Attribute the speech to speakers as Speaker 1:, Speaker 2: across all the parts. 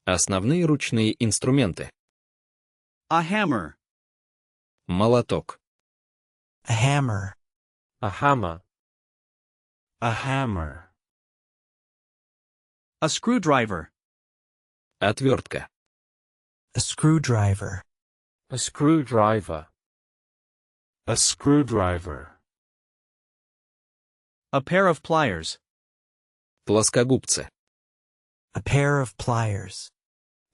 Speaker 1: Основные ручные инструменты.
Speaker 2: A hammer.
Speaker 1: Молоток.
Speaker 3: A hammer.
Speaker 4: A hammer.
Speaker 5: A hammer.
Speaker 2: A screwdriver.
Speaker 1: Отвертка.
Speaker 3: A screwdriver.
Speaker 4: A screwdriver.
Speaker 5: A screwdriver.
Speaker 2: A pair of pliers.
Speaker 1: Плоскогубцы.
Speaker 3: A pair of pliers.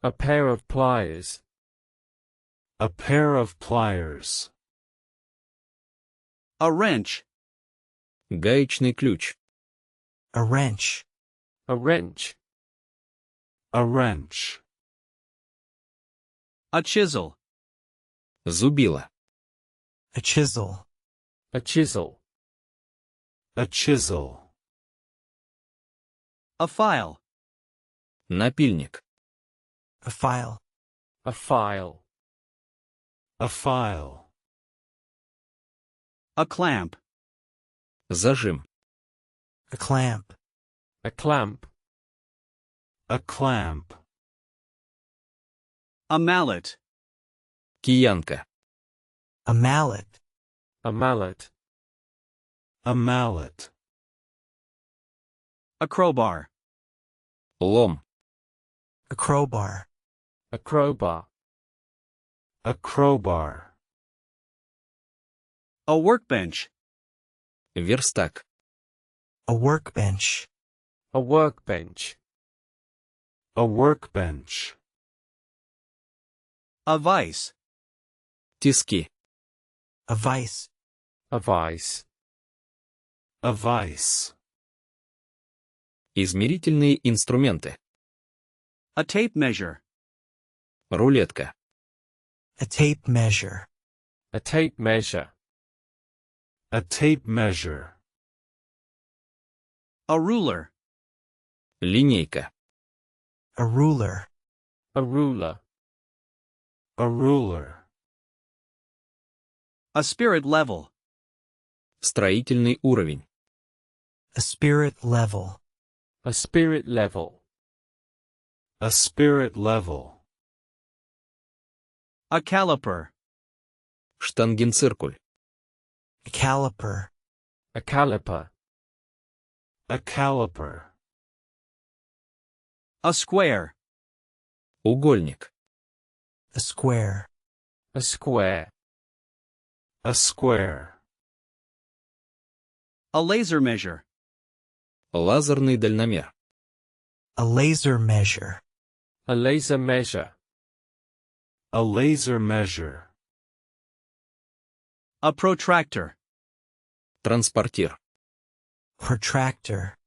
Speaker 4: A pair of pliers.
Speaker 5: A pair of pliers.
Speaker 2: A wrench.
Speaker 1: Гаечный ключ.
Speaker 3: A wrench.
Speaker 4: A wrench.
Speaker 5: A wrench.
Speaker 2: A chisel.
Speaker 1: Зубило.
Speaker 3: A chisel.
Speaker 4: A chisel.
Speaker 5: A chisel.
Speaker 2: A file.
Speaker 1: Напильник.
Speaker 3: A file.
Speaker 4: A file.
Speaker 5: A file.
Speaker 2: A clamp.
Speaker 1: Зажим.
Speaker 3: A clamp.
Speaker 4: A clamp.
Speaker 5: A clamp.
Speaker 2: A mallet.
Speaker 1: Киянка.
Speaker 3: A mallet.
Speaker 4: A mallet.
Speaker 5: A mallet.
Speaker 2: A crowbar.
Speaker 1: Лом.
Speaker 3: A crowbar.
Speaker 4: A crowbar.
Speaker 5: A crowbar.
Speaker 2: A workbench.
Speaker 1: Верстак.
Speaker 3: A workbench.
Speaker 4: A workbench.
Speaker 5: A workbench.
Speaker 2: A vise.
Speaker 1: Тиски.
Speaker 3: A vise.
Speaker 4: A vice.
Speaker 5: A vice.
Speaker 1: Измерительные инструменты.
Speaker 2: A tape measure.
Speaker 1: Рулетка.
Speaker 3: A tape measure.
Speaker 4: A tape measure.
Speaker 5: A tape measure.
Speaker 2: A ruler.
Speaker 1: Линейка.
Speaker 3: A ruler.
Speaker 4: A ruler.
Speaker 5: A ruler.
Speaker 2: A spirit level.
Speaker 1: Строительный уровень.
Speaker 3: A spirit level.
Speaker 4: A spirit level.
Speaker 5: A spirit level.
Speaker 2: A caliper.
Speaker 1: Штангенциркуль.
Speaker 3: A caliper.
Speaker 4: A caliper.
Speaker 5: A caliper.
Speaker 2: A square.
Speaker 1: Угольник.
Speaker 3: A square.
Speaker 4: A square.
Speaker 5: A square.
Speaker 2: A laser measure.
Speaker 1: Лазерный дальномер.
Speaker 3: A laser measure.
Speaker 4: A laser measure.
Speaker 5: A laser measure.
Speaker 2: A protractor.
Speaker 1: Транспортир.
Speaker 3: Protractor.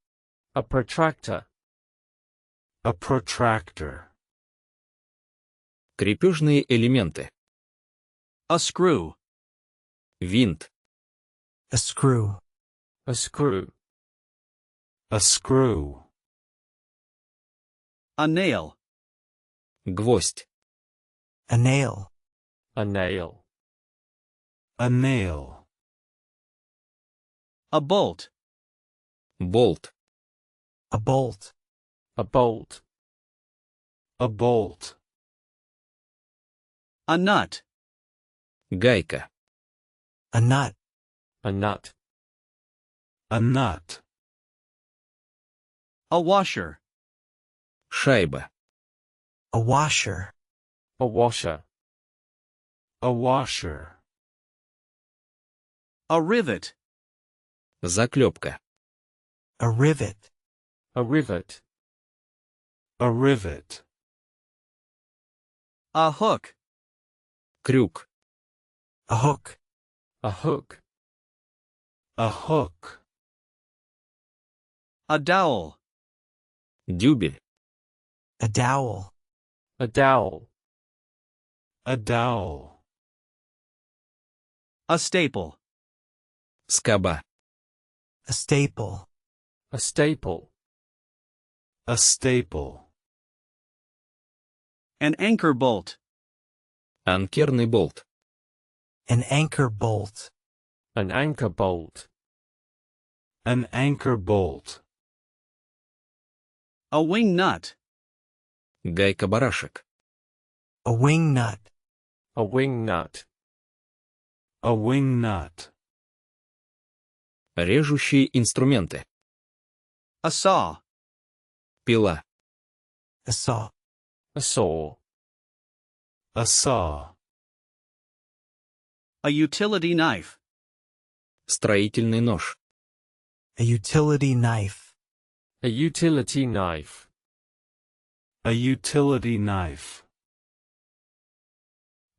Speaker 4: A protractor.
Speaker 5: A protractor.
Speaker 1: Крепёжные элементы.
Speaker 2: A screw.
Speaker 1: Винт.
Speaker 3: A screw.
Speaker 4: A screw.
Speaker 5: A screw.
Speaker 2: A nail.
Speaker 1: Гвоздь.
Speaker 3: A nail.
Speaker 4: A nail.
Speaker 5: A nail.
Speaker 2: A bolt.
Speaker 1: Болт.
Speaker 3: A bolt.
Speaker 4: A bolt.
Speaker 5: A bolt.
Speaker 2: A nut.
Speaker 1: Гайка.
Speaker 3: A nut.
Speaker 4: A nut.
Speaker 5: A nut.
Speaker 2: A washer.
Speaker 1: Шайба.
Speaker 3: A washer.
Speaker 4: A washer.
Speaker 5: A washer.
Speaker 2: A rivet.
Speaker 1: Заклепка.
Speaker 3: A rivet.
Speaker 4: A rivet.
Speaker 5: A rivet.
Speaker 2: A hook.
Speaker 1: Крюк.
Speaker 3: A hook.
Speaker 4: A hook.
Speaker 5: A hook.
Speaker 2: A dowel.
Speaker 1: Дюбель.
Speaker 3: A dowel.
Speaker 4: A dowel.
Speaker 5: A dowel.
Speaker 2: A staple.
Speaker 1: Скоба.
Speaker 3: A staple.
Speaker 4: A staple.
Speaker 5: A staple.
Speaker 2: An anchor bolt.
Speaker 1: Анкерный болт.
Speaker 3: An anchor bolt.
Speaker 4: An anchor bolt.
Speaker 5: An anchor bolt.
Speaker 2: A wing nut.
Speaker 1: Гайка-барашек.
Speaker 3: A wing nut.
Speaker 4: A wing nut.
Speaker 5: A wing nut.
Speaker 1: Режущие инструменты.
Speaker 2: A saw.
Speaker 1: Пила.
Speaker 3: A saw.
Speaker 4: A saw.
Speaker 5: A saw.
Speaker 2: A utility knife.
Speaker 1: Строительный нож.
Speaker 3: A utility knife.
Speaker 4: A utility knife.
Speaker 5: A utility knife.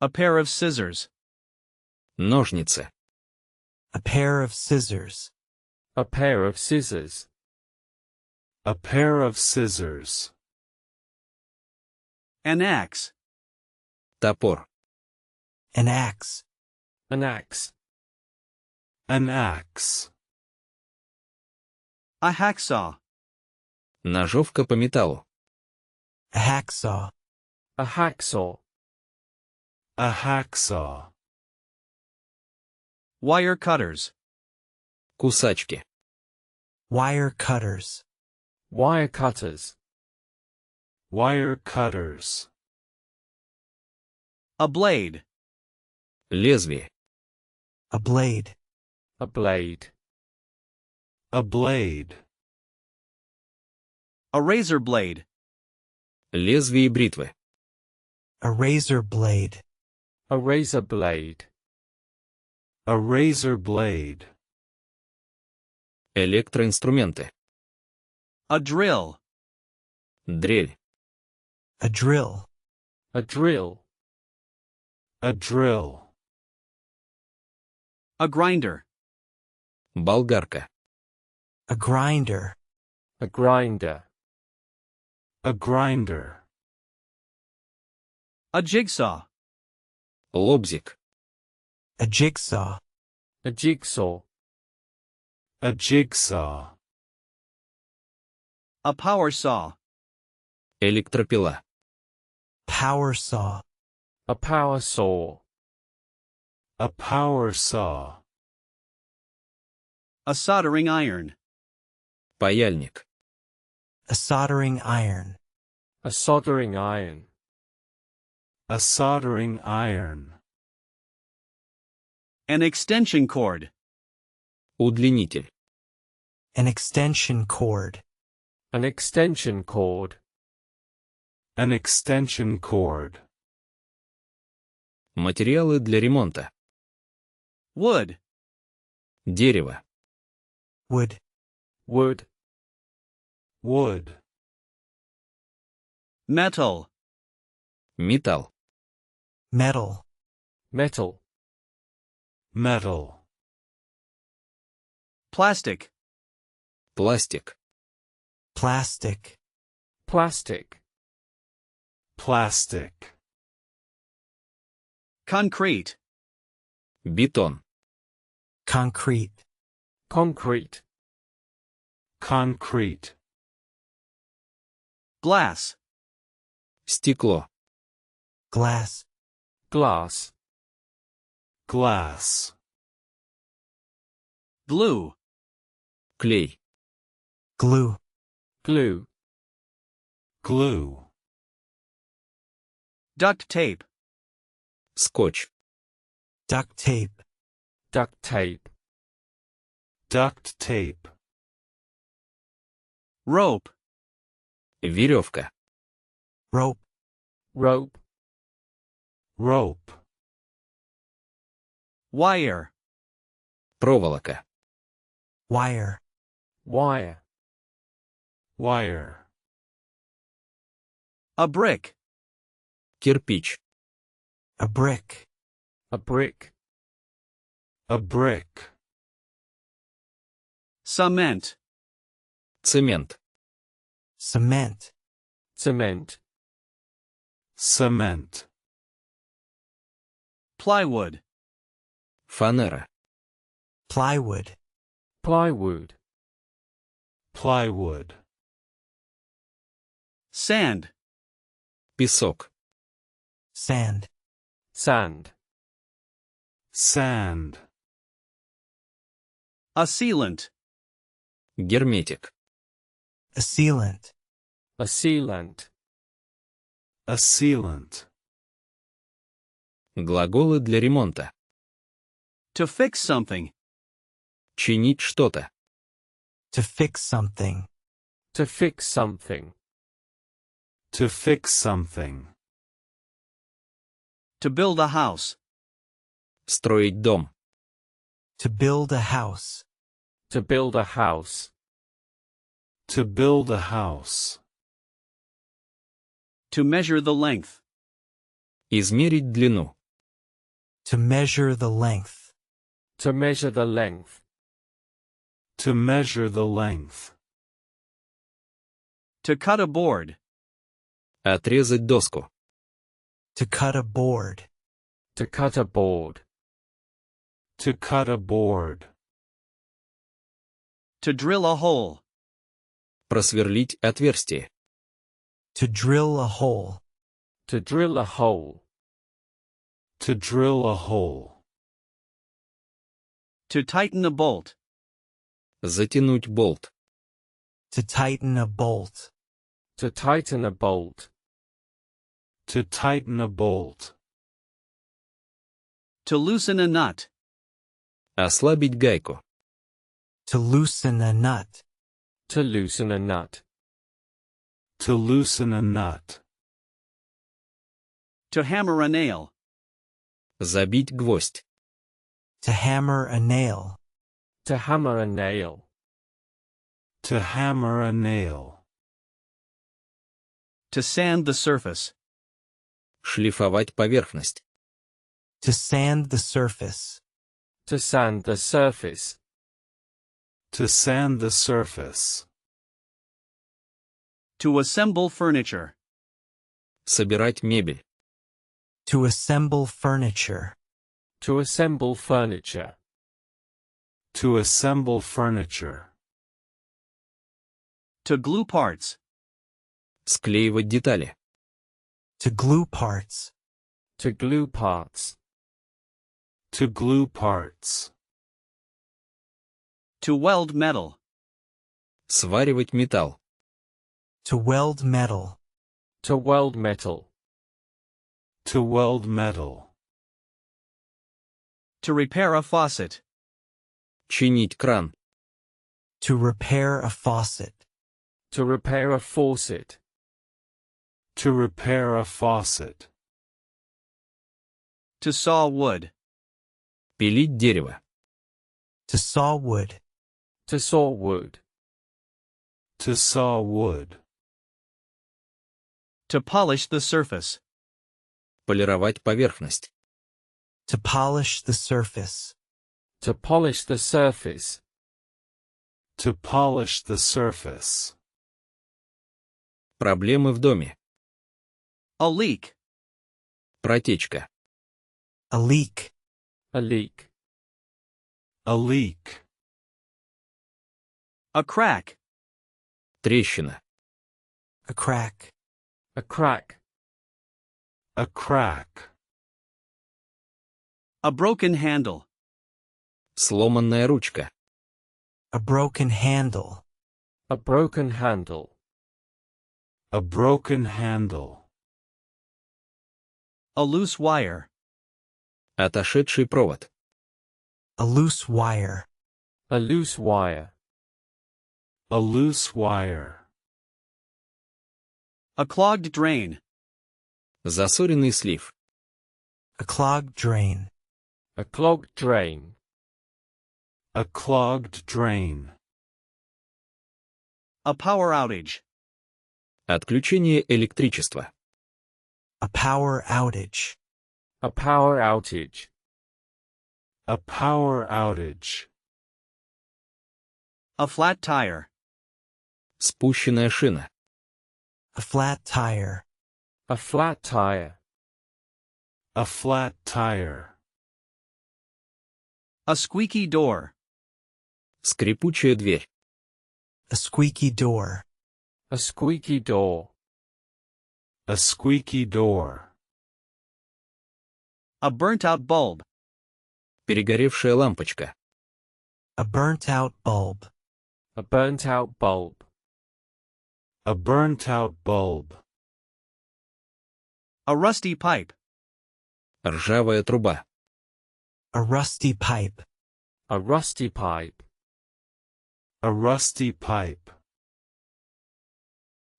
Speaker 2: A pair of scissors.
Speaker 1: Ножницы.
Speaker 3: A pair of scissors.
Speaker 4: A pair of scissors.
Speaker 5: A pair of scissors.
Speaker 2: An axe.
Speaker 1: Топор.
Speaker 3: An axe.
Speaker 4: An axe.
Speaker 5: An axe.
Speaker 2: A hacksaw.
Speaker 1: Ножовка по металлу.
Speaker 3: A hacksaw.
Speaker 4: A hacksaw.
Speaker 5: A hacksaw.
Speaker 2: Wire cutters.
Speaker 1: Кусачки.
Speaker 3: Wire cutters.
Speaker 4: Wire cutters.
Speaker 5: Wire cutters.
Speaker 2: A blade.
Speaker 1: Лезвие.
Speaker 3: A blade.
Speaker 4: A blade.
Speaker 5: A blade.
Speaker 2: A razor blade.
Speaker 1: Лезвие бритвы.
Speaker 3: A razor blade.
Speaker 4: A razor blade.
Speaker 5: A razor blade.
Speaker 1: Электроинструменты.
Speaker 2: A drill.
Speaker 1: Дрель.
Speaker 3: A drill.
Speaker 4: A drill.
Speaker 5: A drill.
Speaker 2: A grinder.
Speaker 1: Болгарка.
Speaker 3: A grinder.
Speaker 4: A grinder.
Speaker 5: A grinder.
Speaker 2: A jigsaw.
Speaker 1: Лобзик.
Speaker 3: A jigsaw.
Speaker 4: A jigsaw.
Speaker 5: A jigsaw.
Speaker 2: A power saw.
Speaker 1: Электропила.
Speaker 3: Power saw.
Speaker 4: A power saw.
Speaker 5: A power saw.
Speaker 2: A soldering iron.
Speaker 1: Паяльник.
Speaker 3: A soldering iron.
Speaker 4: A soldering iron.
Speaker 5: A soldering iron.
Speaker 2: An extension cord.
Speaker 1: Удлинитель.
Speaker 3: An extension cord.
Speaker 4: An extension cord.
Speaker 5: An extension cord.
Speaker 1: Материалы для ремонта.
Speaker 2: Wood.
Speaker 1: Дерево.
Speaker 3: Wood.
Speaker 4: Wood.
Speaker 5: Wood.
Speaker 2: Metal.
Speaker 1: Металл.
Speaker 3: Metal.
Speaker 4: Metal.
Speaker 5: Metal.
Speaker 2: Plastic.
Speaker 1: Пластик.
Speaker 3: Plastic.
Speaker 4: Plastic.
Speaker 5: Plastic.
Speaker 2: Concrete.
Speaker 1: Бетон.
Speaker 3: Concrete.
Speaker 4: Concrete.
Speaker 5: Concrete.
Speaker 2: Glass.
Speaker 1: Стекло.
Speaker 3: Glass.
Speaker 4: Glass.
Speaker 5: Glass.
Speaker 2: Glue.
Speaker 1: Клей.
Speaker 3: Glue.
Speaker 4: Glue.
Speaker 5: Glue.
Speaker 2: Duct tape.
Speaker 1: Скотч.
Speaker 3: Duct tape.
Speaker 4: Duct tape.
Speaker 5: Duct tape.
Speaker 2: Rope.
Speaker 1: Веревка.
Speaker 3: Rope.
Speaker 4: Rope.
Speaker 5: Rope.
Speaker 2: Wire.
Speaker 1: Проволока.
Speaker 3: Wire.
Speaker 4: Wire.
Speaker 5: Wire.
Speaker 2: A brick.
Speaker 1: Кирпич.
Speaker 3: A brick.
Speaker 4: A brick.
Speaker 5: A brick.
Speaker 2: Cement.
Speaker 1: Цемент.
Speaker 3: Cement.
Speaker 4: Cement.
Speaker 5: Cement.
Speaker 2: Plywood.
Speaker 1: Фанера.
Speaker 3: Plywood.
Speaker 4: Plywood.
Speaker 5: Plywood.
Speaker 2: Sand.
Speaker 1: Песок.
Speaker 3: Sand.
Speaker 4: Sand.
Speaker 5: Sand.
Speaker 2: A sealant.
Speaker 1: Герметик.
Speaker 3: A sealant.
Speaker 4: A sealant.
Speaker 5: A sealant.
Speaker 1: Глаголы для ремонта.
Speaker 2: To fix something.
Speaker 1: Чинить что-то.
Speaker 3: To fix something.
Speaker 4: To fix something.
Speaker 5: To fix something.
Speaker 2: To build a house.
Speaker 1: Строить дом.
Speaker 3: To build a house.
Speaker 4: To build a house.
Speaker 5: To build a house.
Speaker 2: To measure the length.
Speaker 1: Измерить длину.
Speaker 3: To measure the length.
Speaker 4: To measure the length.
Speaker 5: To measure the length.
Speaker 2: To cut a board.
Speaker 1: Отрезать доску.
Speaker 3: To cut a board.
Speaker 4: To cut a board.
Speaker 5: To cut a board.
Speaker 2: To drill a hole.
Speaker 1: Просверлить отверстие.
Speaker 3: To drill a hole.
Speaker 4: To drill a hole.
Speaker 5: To drill a hole.
Speaker 2: To tighten a bolt.
Speaker 1: Затянуть болт.
Speaker 3: To tighten a bolt.
Speaker 4: To tighten a bolt.
Speaker 5: To tighten a bolt.
Speaker 2: To loosen a nut.
Speaker 1: Ослабить гайку.
Speaker 3: To loosen a nut.
Speaker 4: To loosen a nut.
Speaker 5: To loosen a nut.
Speaker 2: To hammer a nail.
Speaker 1: Забить гвоздь.
Speaker 3: To hammer a nail.
Speaker 4: To hammer a nail.
Speaker 5: To hammer a nail.
Speaker 2: To sand the surface.
Speaker 1: Шлифовать поверхность.
Speaker 3: To sand the surface.
Speaker 4: To sand the surface.
Speaker 5: To sand the surface.
Speaker 2: To assemble furniture.
Speaker 1: Собирать мебель.
Speaker 3: To assemble furniture.
Speaker 4: To assemble furniture.
Speaker 5: To assemble furniture.
Speaker 2: To glue parts.
Speaker 1: Склеивать детали.
Speaker 3: To glue parts.
Speaker 4: To glue parts.
Speaker 5: To glue parts.
Speaker 2: To weld metal.
Speaker 1: Сваривать металл.
Speaker 3: To weld metal.
Speaker 4: To weld metal.
Speaker 5: To weld metal.
Speaker 2: To repair a faucet.
Speaker 1: Чинить кран.
Speaker 3: To repair a faucet.
Speaker 4: To repair a faucet.
Speaker 5: To repair a faucet.
Speaker 2: To saw wood.
Speaker 1: Пилить дерево.
Speaker 3: To saw wood.
Speaker 4: To saw wood.
Speaker 5: To saw wood.
Speaker 2: To polish the surface.
Speaker 1: Полировать поверхность.
Speaker 3: To polish the surface.
Speaker 4: To polish the surface.
Speaker 5: To polish the surface.
Speaker 1: Проблемы в доме.
Speaker 2: A leak.
Speaker 1: Протечка.
Speaker 3: A leak.
Speaker 4: A leak.
Speaker 5: A leak.
Speaker 2: A crack.
Speaker 1: Трещина.
Speaker 3: A crack.
Speaker 4: A crack.
Speaker 5: A crack.
Speaker 2: A broken handle.
Speaker 1: Сломанная ручка.
Speaker 3: A broken handle.
Speaker 4: A broken handle.
Speaker 5: A broken handle.
Speaker 2: A loose wire.
Speaker 1: Отошедший провод.
Speaker 3: A loose wire.
Speaker 4: A loose wire.
Speaker 5: A loose wire.
Speaker 2: A clogged drain.
Speaker 1: Засоренный слив.
Speaker 3: A clogged drain.
Speaker 4: A clogged drain.
Speaker 5: A clogged drain.
Speaker 2: A power outage.
Speaker 1: Отключение электричества.
Speaker 3: A power outage.
Speaker 4: A power outage.
Speaker 5: A power outage.
Speaker 2: A flat tire.
Speaker 1: Спущенная шина.
Speaker 3: A flat tire.
Speaker 4: A flat tire.
Speaker 5: A flat tire.
Speaker 2: A squeaky door.
Speaker 1: Скрипучая дверь.
Speaker 3: A squeaky door.
Speaker 4: A squeaky door.
Speaker 5: A squeaky door.
Speaker 2: A burnt-out bulb.
Speaker 1: Перегоревшая лампочка.
Speaker 3: A burnt-out bulb.
Speaker 4: A burnt-out bulb.
Speaker 5: A burnt-out bulb.
Speaker 2: A rusty pipe.
Speaker 1: Ржавая труба.
Speaker 3: A rusty pipe.
Speaker 4: A rusty pipe.
Speaker 5: A rusty pipe.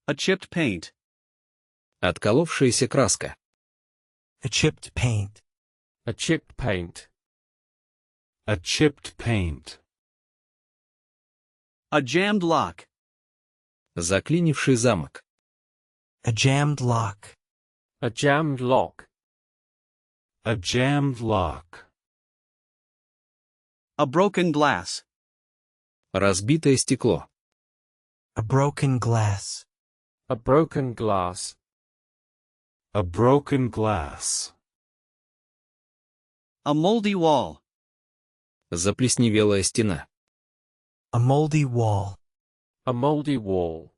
Speaker 2: A chipped paint.
Speaker 1: Отколовшаяся краска.
Speaker 3: A chipped paint.
Speaker 4: A chipped paint.
Speaker 5: A chipped paint.
Speaker 2: A jammed lock.
Speaker 1: Заклинивший замок.
Speaker 3: A jammed lock.
Speaker 4: A jammed lock.
Speaker 5: A jammed lock.
Speaker 2: A broken glass.
Speaker 1: Разбитое стекло.
Speaker 3: A broken glass.
Speaker 4: A broken glass.
Speaker 5: A broken glass.
Speaker 2: A moldy wall.
Speaker 1: Заплесневелая стена.
Speaker 3: A moldy wall.
Speaker 4: A moldy wall.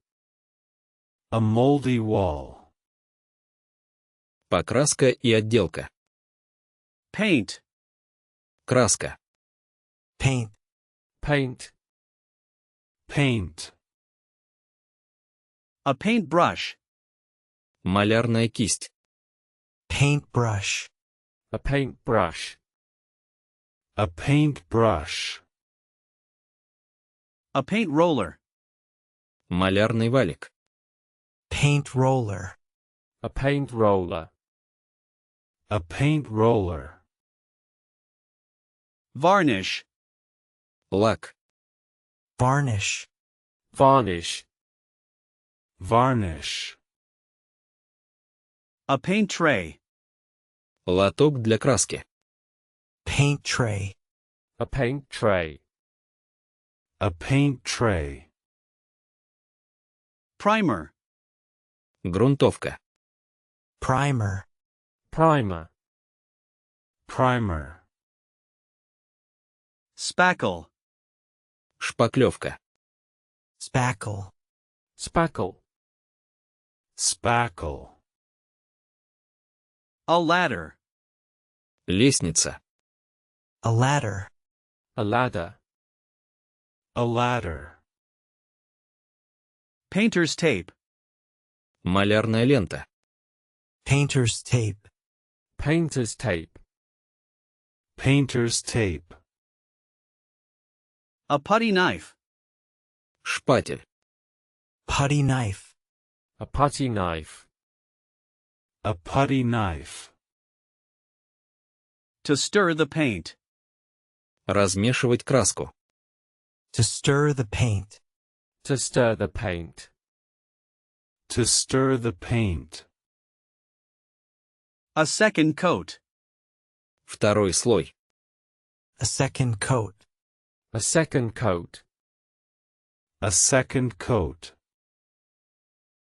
Speaker 5: A moldy wall.
Speaker 1: Покраска и отделка.
Speaker 2: Paint.
Speaker 1: Краска.
Speaker 3: Paint.
Speaker 4: Paint.
Speaker 5: Paint.
Speaker 2: A paintbrush.
Speaker 1: Малярная кисть.
Speaker 3: Paintbrush.
Speaker 4: A paintbrush.
Speaker 5: A paintbrush.
Speaker 2: A paint roller.
Speaker 1: Малярный валик.
Speaker 3: Paint roller.
Speaker 4: A paint roller.
Speaker 5: A paint roller.
Speaker 2: Varnish.
Speaker 1: Лак.
Speaker 3: Varnish.
Speaker 4: Varnish.
Speaker 5: Varnish.
Speaker 2: A paint tray.
Speaker 1: Лоток для краски.
Speaker 3: Paint tray.
Speaker 4: A paint tray.
Speaker 5: A paint tray.
Speaker 2: Primer.
Speaker 1: Грунтовка.
Speaker 3: Primer.
Speaker 4: Primer.
Speaker 5: Primer.
Speaker 2: Spackle.
Speaker 1: Шпаклевка.
Speaker 3: Spackle.
Speaker 4: Spackle.
Speaker 5: Spackle.
Speaker 2: A ladder.
Speaker 1: Лестница.
Speaker 3: A ladder.
Speaker 4: A ladder.
Speaker 5: A ladder.
Speaker 2: Painter's tape.
Speaker 1: Малярная лента.
Speaker 3: Painter's tape.
Speaker 4: Painter's tape.
Speaker 5: Painter's tape.
Speaker 2: A putty knife.
Speaker 1: Шпатель.
Speaker 3: Putty knife.
Speaker 4: A putty knife.
Speaker 5: A putty knife.
Speaker 2: To stir the paint.
Speaker 1: Размешивать краску.
Speaker 3: To stir the paint.
Speaker 4: To stir the paint.
Speaker 5: To stir the paint.
Speaker 2: A second coat.
Speaker 1: Второй слой.
Speaker 3: A second coat.
Speaker 4: A second coat.
Speaker 5: A second coat.